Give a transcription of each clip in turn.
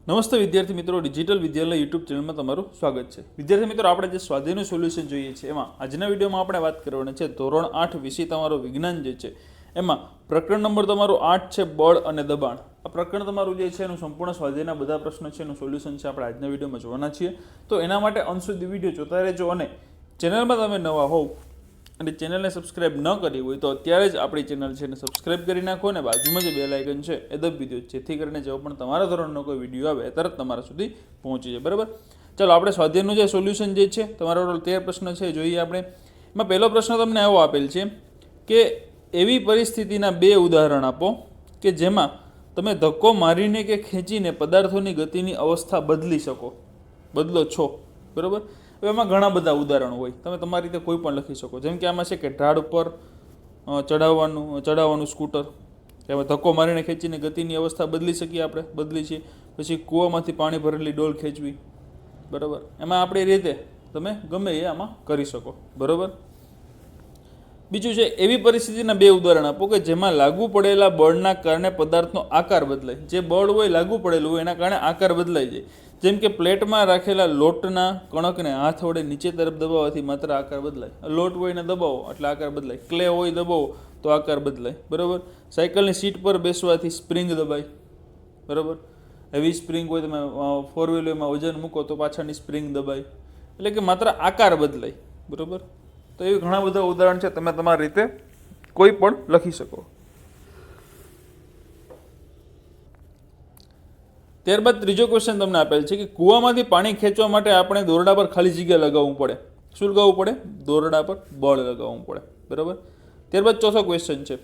નમસ્તે વિદ્યાર્થી મિત્રો, ડિજિટલ વિદ્યાલય યુટ્યુબ ચેનલમાં તમારું સ્વાગત છે। વિદ્યાર્થી મિત્રો, આપણે જે સ્વાધ્યાયનું સોલ્યુશન જોઈએ છે એમાં આજના વિડીયોમાં આપણે વાત કરવાની છે ધોરણ 8 વિષય તમારો વિજ્ઞાન જે છે એમાં પ્રકરણ નંબર તમારું 8 છે બળ અને દબાણ। આ પ્રકરણ તમારું જે છે એનું સંપૂર્ણ સ્વાધ્યાયના બધા પ્રશ્નો છે એનું સોલ્યુશન છે આપણે આજના વિડીયોમાં જોવાના છીએ। તો એના માટે અંત સુધી વિડીયો જોતા રહેજો અને ચેનલમાં તમે નવા હોવ અને ચેનલને સબસ્ક્રાઇબ ન કરી હોય તો અત્યારે જ આપણી ચેનલ છે એને સબસ્ક્રાઇબ કરી નાખો અને બાજુમાં જે બેલ આઇકન છે એ દબાવી દો, જેથી કરીને જો પણ તમારા ધોરણનો કોઈ વિડીયો આવે તરત તમારા સુધી પહોંચી જાય। બરાબર, ચાલો આપણે સ્વાધ્યાયનું જે સોલ્યુશન જે છે તમારો 13 પ્રશ્ન છે જોઈએ આપણે। એમાં પહેલો પ્રશ્ન તમને આવો આપેલ છે કે એવી પરિસ્થિતિના બે ઉદાહરણ આપો કે જેમાં તમે ધક્કો મારીને કે ખેંચીને પદાર્થોની ગતિની અવસ્થા બદલો છો। બરાબર, હવે એમાં ઘણા બધા ઉદાહરણો હોય, તમે તમારી રીતે કોઈ પણ લખી શકો। જેમ કે આમાં છે કે ઢાળ ઉપર ચડાવવાનું સ્કૂટર, કે હવે ધક્કો મારીને ખેંચીને ગતિની અવસ્થા બદલી શકીએ, આપણે બદલી છીએ। પછી કૂવામાંથી પાણી ભરેલી ડોલ ખેંચવી, બરાબર, એમાં આપણી રીતે તમે ગમે એ આમાં કરી શકો। બરાબર, બીજું છે એવી પરિસ્થિતિના બે ઉદાહરણ આપો કે જેમાં લાગુ પડેલા બળના કારણે પદાર્થનો આકાર બદલાય। જે બળ હોય લાગુ પડેલું હોય એના કારણે આકાર બદલાઈ જાય। જેમ કે પ્લેટમાં રાખેલા લોટના કણકને હાથ વડે નીચે તરફ દબાવવાથી માત્ર આકાર બદલાય। લોટ હોય ને દબાવો એટલે આકાર બદલાય, ક્લે હોય દબાવો તો આકાર બદલાય। બરાબર, સાયકલની સીટ પર બેસવાથી સ્પ્રિંગ દબાય। બરાબર, હેવી સ્પ્રિંગ હોય, તમે 4 વ્હીલરમાં વજન મૂકો તો પાછળની સ્પ્રિંગ દબાય, એટલે કે માત્ર આકાર બદલાય। બરાબર, તો એવી ઘણા બધા ઉદાહરણ છે, તમે તમારી રીતે કોઈ પણ લખી શકો। ત્યારબાદ ત્રીજો ક્વેશ્ચન તમને આપેલ છે કે કૂવામાંથી પાણી ખેંચવા માટે આપણે દોરડા પર ખાલી જગ્યા લગાવવું પડે। શું લગાવવું પડે? દોરડા પર બળ લગાવવું પડે। બરાબર, ત્યારબાદ ચોથો ક્વેશ્ચન છે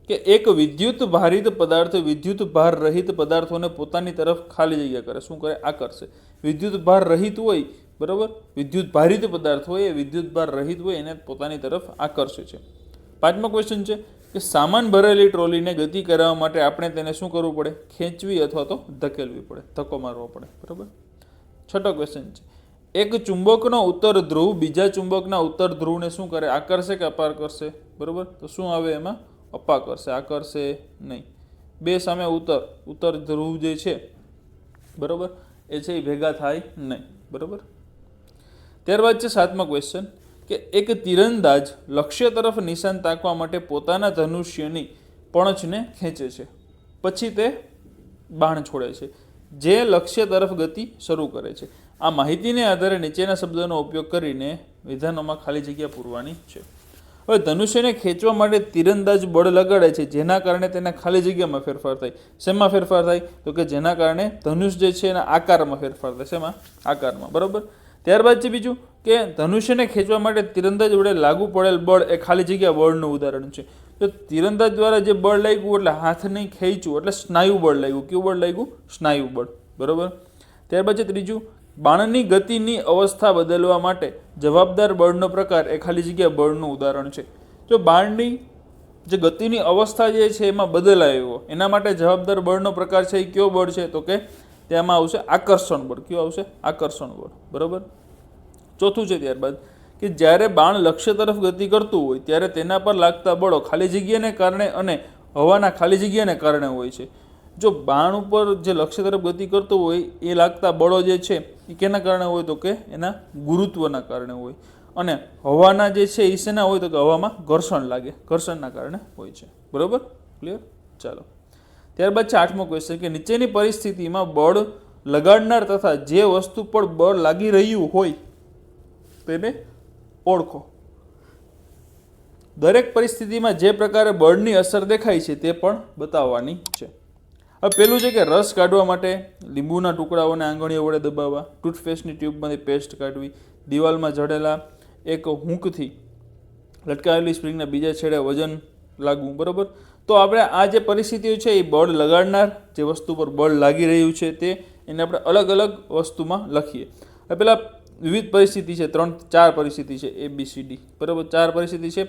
કે એક વિદ્યુત ભારિત પદાર્થ વિદ્યુત ભાર રહિત પદાર્થોને પોતાની તરફ ખાલી જગ્યા કરે। શું કરે? આકર્ષે। વિદ્યુત ભાર રહિત હોય, બરાબર, વિદ્યુત ભારિત પદાર્થ હોય એ વિદ્યુત ભાર રહિત હોય એને પોતાની તરફ આકર્ષે છે। પાંચમો ક્વેશ્ચન છે કે સામાન ભરેલી ટ્રોલીને ગતિ કરાવવા માટે આપણે તેને શું કરવું પડે? ખેંચવી અથવા તો ધકેલવી પડે, ધક્કો મારવો પડે। બરાબર, છઠ્ઠો ક્વેશ્ચન છે એક ચુંબકનો ઉત્તર ધ્રુવ બીજા ચુંબકના ઉત્તર ધ્રુવને શું કરે? આકર્ષે કે અપાર કરશે? બરાબર, તો શું આવે એમાં? અપાર કરશે, આકર્ષે નહીં। બે સામે ઉત્તર ધ્રુવ જે છે, બરાબર, એ છે એ ભેગા થાય નહીં। બરાબર, ત્યારબાદ છે સાતમો ક્વેશ્ચન કે એક તીરંદાજ લક્ષ્ય તરફ નિશાન તાકવા માટે પોતાના ધનુષ્યની પણછને ખેંચે છે, પછી તે બાણ છોડે છે જે લક્ષ્ય તરફ ગતિ શરૂ કરે છે। આ માહિતીને આધારે નીચેના શબ્દોનો ઉપયોગ કરીને વિધાનોમાં ખાલી જગ્યા પૂરવાની છે। હવે ધનુષ્યને ખેંચવા માટે તીરંદાજ બળ લગાડે છે, જેના કારણે તેના ખાલી જગ્યામાં ફેરફાર થાય। શેમાં ફેરફાર થાય? તો કે જેના કારણે ધનુષ જે છે એના આકારમાં ફેરફાર થાય। શેમાં? આકારમાં। બરાબર, ત્યારબાદ છે બીજું કે ધનુષ્યને ખેંચવા માટે તીરંદાજ વડે લાગુ પડેલ બળ એ ખાલી જગ્યા બળનું ઉદાહરણ છે। તો તીરંદાજ દ્વારા જે બળ લાગ્યું એટલે હાથ નહીં ખેંચ્યું એટલે સ્નાયુ બળ લાગ્યું। કેવું બળ લાગ્યું? સ્નાયુ બળ। બરાબર, ત્યારબાદ છે ત્રીજું બાણની ગતિની અવસ્થા બદલવા માટે જવાબદાર બળનો પ્રકાર એ ખાલી જગ્યા બળનું ઉદાહરણ છે। જો બાણની જે ગતિની અવસ્થા જે છે એમાં બદલાયો એના માટે જવાબદાર બળનો પ્રકાર છે એ કયો બળ છે? તો કે તેમાં આવશે આકર્ષણ બળ। કયું આવશે? આકર્ષણ બળ। બરાબર, ચોથું છે ત્યારબાદ કે જ્યારે બાણ લક્ષ્ય તરફ ગતિ કરતું હોય ત્યારે તેના પર લાગતા બળો ખાલી જગ્યાને કારણે અને હવાના ખાલી જગ્યાને કારણે હોય છે। જો બાણ ઉપર જે લક્ષ્ય તરફ ગતિ કરતું હોય એ લાગતા બળો જે છે એ કેના કારણે હોય? તો કે એના ગુરુત્વના કારણે હોય। અને હવાના જે છે એ શેના હોય? તો કે હવામાં ઘર્ષણ લાગે, ઘર્ષણના કારણે હોય છે। બરાબર, ક્લિયર? ચાલો, ત્યારબાદ છે આઠમો ક્વેશ્ચન કે નીચેની પરિસ્થિતિમાં બળ લગાડનાર તથા જે વસ્તુ પર બળ લાગી રહ્યું હોય તેને ઓળખો। દરેક પરિસ્થિતિમાં જે પ્રકારે બળની અસર દેખાય છે તે પણ બતાવવાની છે। હવે પેલું છે કે રસ કાઢવા માટે લીંબુના ટુકડાઓને આંગળીઓ વડે દબાવવા, ટૂથપેસ્ટની ટ્યુબમાંથી પેસ્ટ કાઢવી, દિવાલમાં જડેલા એક હૂંકથી લટકાવેલી સ્પ્રિંગના બીજા છેડે વજન લાગવું। બરાબર, તો આપણે આ જે પરિસ્થિતિઓ છે એ બળ લગાડનાર, જે વસ્તુ પર બળ લાગી રહ્યું છે તે, એને આપણે અલગ અલગ વસ્તુમાં લખીએ। હવે પેલા વિવિધ પરિસ્થિતિ છે, 4 પરિસ્થિતિ છે ABCD। બરાબર, 4 પરિસ્થિતિ છે।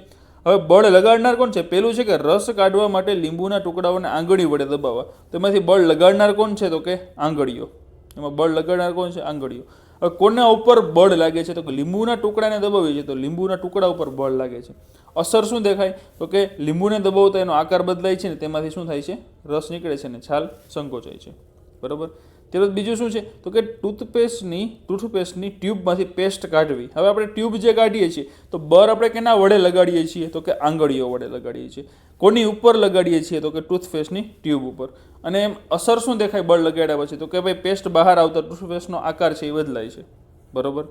હવે બળ લગાડનાર કોણ છે? પેલું છે કે રસ કાઢવા માટે લીંબુના ટુકડાઓને આંગળી વડે દબાવવા, તો એમાંથી બળ લગાડનાર કોણ છે? તો કે આંગળીઓ। એમાં બળ લગાડનાર કોણ છે? આંગળીઓ। હવે કોના ઉપર બળ લાગે છે? તો કે લીંબુના ટુકડાને દબાવીએ છીએ તો લીંબુના ટુકડા ઉપર બળ લાગે છે। અસર શું દેખાય? તો કે લીંબુને દબાવતા એનો આકાર બદલાય છે ને તેમાંથી શું થાય છે? રસ નીકળે છે ને છાલ સંકોચાય છે। બરાબર, ત્યારબાદ બીજું શું છે તો કે ટૂથપેસ્ટની ટ્યુબમાંથી પેસ્ટ કાઢવી. હવે આપણે ટ્યુબ જે કાઢીએ છીએ તો બર આપણે કેના વડે લગાડીએ છીએ તો કે આંગળીઓ વડે લગાડીએ છીએ. કોની ઉપર લગાડીએ છીએ તો કે ટૂથપેસ્ટની ટ્યુબ ઉપર. અને એમ અસર શું દેખાય બળ લગાડ્યા પછી તો કે ભાઈ પેસ્ટ બહાર આવતા ટૂથપેસ્ટનો આકાર છે એ બદલાય છે. બરોબર.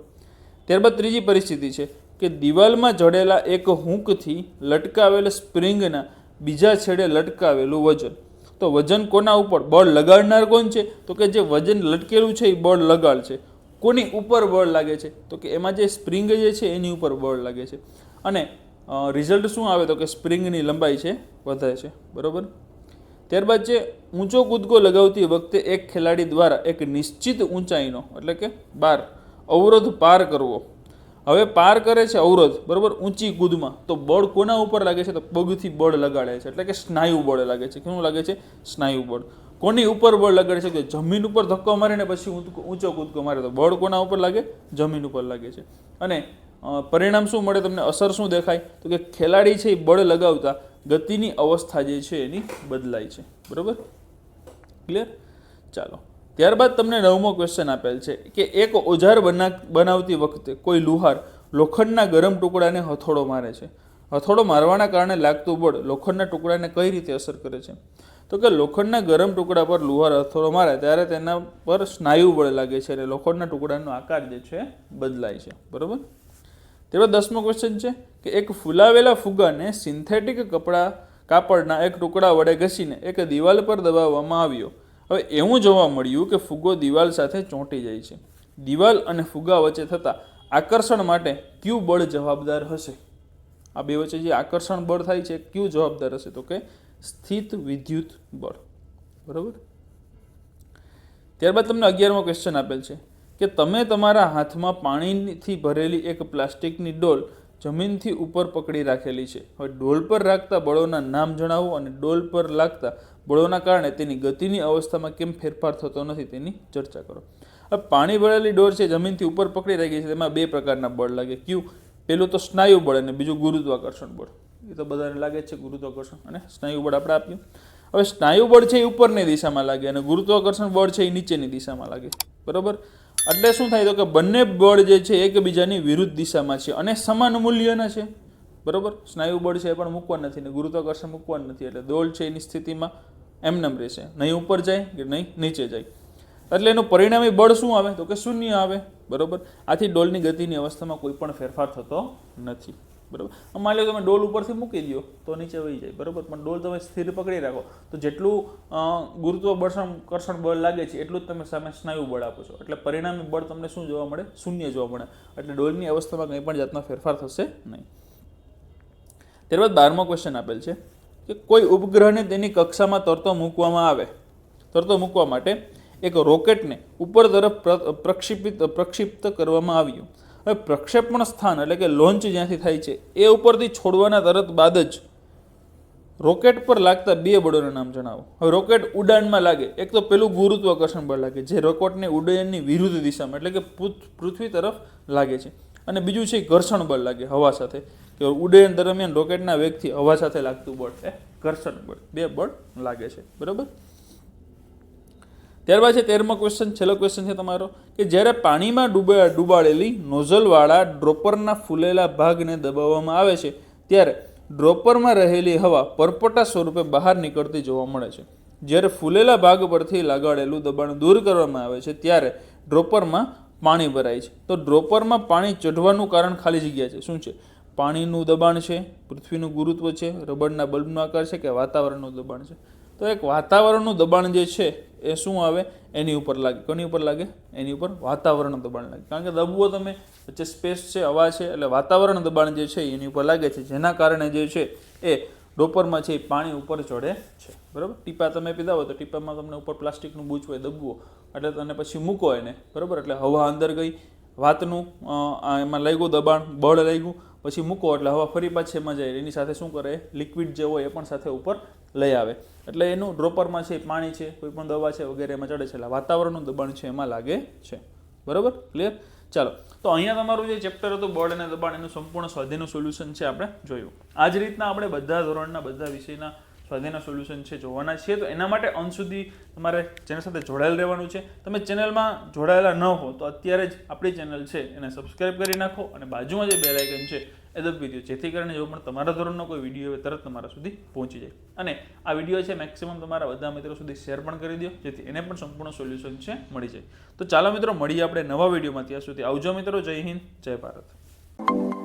ત્યારબાદ ત્રીજી પરિસ્થિતિ છે કે દિવાલમાં જડેલા એક હૂંકથી લટકાવેલ સ્પ્રિંગના બીજા છેડે લટકાવેલું વજન. તો વજન કોના ઉપર? બળ લગાડનાર કોણ છે તો કે જે વજન લટકેલું છે એ બળ લગાડ છે. કોની ઉપર બળ લાગે છે તો કે એમાં જે સ્પ્રિંગ જે છે એની ઉપર બળ લાગે છે. અને રિઝલ્ટ શું આવે તો કે સ્પ્રિંગની લંબાઈ છે વધે છે. બરાબર. ત્યારબાદ છે ઊંચો કૂદકો લગાવતી વખતે એક ખેલાડી દ્વારા એક નિશ્ચિત ઊંચાઈનો એટલે કે બાર અવરોધ પાર કરવો. હવે પાર કરે છે અવરોધ, બરાબર, ઊંચી કૂદમાં, તો બળ કોના ઉપર લાગે છે તો પગથી બળ લગાડે છે એટલે કે સ્નાયુ બળ લાગે છે. કેવું લાગે છે? સ્નાયુ બળ. કોની ઉપર બળ લગાડે છે કે જમીન ઉપર ધક્કો મારીને પછી ઊંચો કૂદકો મારે તો બળ કોના ઉપર લાગે? જમીન ઉપર લાગે છે. અને પરિણામ શું મળે તમને? અસર શું દેખાય તો કે ખેલાડી છે એ બળ લગાવતા ગતિની અવસ્થા જે છે એની બદલાય છે. બરાબર, ક્લિયર? ચાલો, ત્યારબાદ તમને 9મો ક્વેશ્ચન આપેલ છે કે એક ઓજાર બનાવતી વખતે કોઈ લુહાર લોખંડના ગરમ ટુકડાને હથોડો મારે છે. હથોડો મારવાના કારણે લાગતું બળ લોખંડના ટુકડાને કઈ રીતે અસર કરે છે તો કે લોખંડના ગરમ ટુકડા પર લુહાર હથોડો મારે ત્યારે તેના પર સ્નાયુ બળ લાગે છે અને લોખંડના ટુકડાનો આકાર જે છે બદલાય છે. બરાબર. ત્યારબાદ 10મો ક્વેશ્ચન છે કે એક ફૂલાવેલા ફુગ્ગાને સિન્થેટિક કાપડના એક ટુકડા વડે ઘસીને એક દિવાલ પર દબાવવામાં આવ્યો. હવે એવું જોવા મળ્યું કે ફુગ્ગો દિવાલ સાથે ચોંટી જાય છે. દિવાલ અને ફુગ્ગા વચ્ચે થતા આકર્ષણ માટે કયું બળ જવાબદાર હશે? આ બે વચ્ચે જે આકર્ષણ બળ થાય છે કયું જવાબદાર હશે તો કે સ્થિત વિદ્યુત બળ. બરાબર. ત્યારબાદ તમને 11મો ક્વેશ્ચન આપેલ છે કે તમે તમારા હાથમાં પાણીથી ભરેલી એક પ્લાસ્ટિકની ડોલ જમીનથી ઉપર પકડી રાખેલી છે. હવે ડોલ પર રાખતા બળોના નામ જણાવો અને ડોલ પર લાગતા બળોના કારણે તેની ગતિની અવસ્થામાં કેમ ફેરફાર થતો નથી તેની ચર્ચા કરો. હવે પાણી ભરેલી ડોલ છે જમીનથી ઉપર પકડી રાખી છે, તેમાં બે પ્રકારના બળ લાગે. કયું? પેલું તો સ્નાયુ બળ અને બીજું ગુરુત્વાકર્ષણ બળ. એ તો બધાને લાગે છે ગુરુત્વાકર્ષણ અને સ્નાયુ બળ આપણે આપ્યું. હવે સ્નાયુ બળ છે એ ઉપરની દિશામાં લાગે અને ગુરુત્વાકર્ષણ બળ છે એ નીચેની દિશામાં લાગે. બરાબર. એટલે શું થાય તો કે બંને બળ જે છે એકબીજાની વિરુદ્ધ દિશામાં છે અને સમાન મૂલ્યના છે. બરાબર. સ્નાયુ બળ છે એ પણ મૂકવાનું નથી ને ગુરુત્વાકર્ષણ મૂકવાનું નથી, એટલે ડોલ છે એની સ્થિતિમાં એમનેમ રહેશે, નહીં ઉપર જાય કે નહીં નીચે જાય. એટલે એનું પરિણામી બળ શું આવે તો કે શૂન્ય આવે. બરાબર. આથી ડોલની ગતિની અવસ્થામાં કોઈ પણ ફેરફાર થતો નથી. બરાબર. માની લો તમે ડોલ ઉપરથી મૂકી દો તો નીચે વહી જાય. બરાબર. પણ ડોલ તમે સ્થિર પકડી રાખો તો જેટલું ગુરુત્વાકર્ષણ બળ લાગે છે એટલું જ તમે સામે સ્નાયુ બળ આપો છો, એટલે પરિણામી બળ તમને શું જોવા મળે? શૂન્ય જોવા મળે. એટલે ડોલની અવસ્થામાં કંઈ પણ જાતનો ફેરફાર થશે નહીં. ત્યારબાદ 12મો ક્વેશ્ચન આપેલ છે કે કોઈ ઉપગ્રહને તેની કક્ષામાં તરતો મૂકવા માટે એક રોકેટને ઉપર તરફ પ્રક્ષિપ્ત કરવામાં આવ્યું. હવે પ્રક્ષેપણ સ્થાન એટલે કે લોન્ચ જ્યાંથી થાય છે એ ઉપરથી છોડવાના તરત બાદ જ રોકેટ પર લાગતા બે બળોના નામ જણાવો. હવે રોકેટ ઉડાનમાં લાગે, એક તો પેલું ગુરુત્વાકર્ષણ બળ લાગે જે રોકેટની ઉડ્ડયનની વિરુદ્ધ દિશામાં એટલે કે પૃથ્વી તરફ લાગે છે, અને બીજું છે ઘર્ષણ બળ લાગે હવા સાથે, કે ઉડ્ડયન દરમિયાન રોકેટના વેગથી હવા સાથે લાગતું બળ એ ઘર્ષણ બળ. બે બળ લાગે છે. બરાબર. ત્યારબાદ છે 13મો ક્વેશ્ચન, છેલ્લો ક્વેશ્ચન છે તમારો કે જ્યારે પાણીમાં ડૂબાડેલી નોઝલવાળા ડ્રોપરના ફૂલેલા ભાગને દબાવવામાં આવે છે ત્યારે ડ્રોપરમાં રહેલી હવા પરપોટા સ્વરૂપે બહાર નીકળતી જોવા મળે છે. જ્યારે ફૂલેલા ભાગ પરથી લગાડેલું દબાણ દૂર કરવામાં આવે છે ત્યારે ડ્રોપરમાં પાણી ભરાય છે. તો ડ્રોપરમાં પાણી ચઢવાનું કારણ ખાલી જગ્યા છે. શું છે? પાણીનું દબાણ છે, પૃથ્વીનું ગુરુત્વ છે, રબરના બલ્બનો આકાર છે કે વાતાવરણનું દબાણ છે? તો એક વાતાવરણનું દબાણ જે છે એ શું આવે? એની ઉપર લાગે. કોની ઉપર લાગે? એની ઉપર વાતાવરણનું દબાણ લાગે. કારણ કે દબવો તમે વચ્ચે સ્પેસ છે, હવા છે, એટલે વાતાવરણ દબાણ જે છે એની ઉપર લાગે છે, જેના કારણે જે છે એ ડ્રોપરમાં છે એ પાણી ઉપર ચડે છે. બરાબર. ટીપા તમે પીધા હોય તો ટીપામાં તમને ઉપર પ્લાસ્ટિકનું બૂચ હોય દબવો એટલે તમે પછી મૂકો એને. બરાબર. એટલે હવા અંદર ગઈ, વાતનું એમાં લાગ્યું દબાણ, બળ લાગ્યું, પછી મૂકો એટલે હવા ફરી પાછી એમાં જાય, એની સાથે શું કરે? લિક્વિડ જે હોય એ પણ સાથે ઉપર લઈ આવે. એટલે એનું ડ્રોપરમાં છે પાણી છે, કોઈ પણ દવા છે વગેરે એમાં ચડે છે, એટલે વાતાવરણનું દબાણ છે એમાં લાગે છે. બરાબર. ક્લિયર? ચાલો, તો અહીંયા તમારું જે ચેપ્ટર હતું બળ અને દબાણ એનું સંપૂર્ણ સ્વાધ્યાયનું સોલ્યુશન છે આપણે જોયું. આ જ રીતના આપણે બધા ધોરણના બધા વિષયના સ્વાધ્યાયના સોલ્યુશન છે જોવાના છીએ. તો એના માટે અંત સુધી તમારે ચેનલ સાથે જોડાયેલ રહેવાનું છે. તમે ચેનલમાં જોડાયેલા ન હો તો અત્યારે જ આપણી ચેનલ છે એને સબસ્ક્રાઇબ કરી નાખો અને બાજુમાં જે બેલ આઇકન છે એ દબાવી દો, જેથી કરીને જો પણ તમારા ધોરણનો કોઈ વિડીયો હોય તરત તમારા સુધી પહોંચી જાય. અને આ વિડીયો છે મેક્સિમમ તમારા બધા મિત્રો સુધી શેર પણ કરી દો, જેથી એને પણ સંપૂર્ણ સોલ્યુશન છે મળી જાય. તો ચાલો મિત્રો મળીએ આપણે નવા વિડીયોમાં. ત્યાં સુધી આવજો મિત્રો. જય હિન્દ, જય ભારત.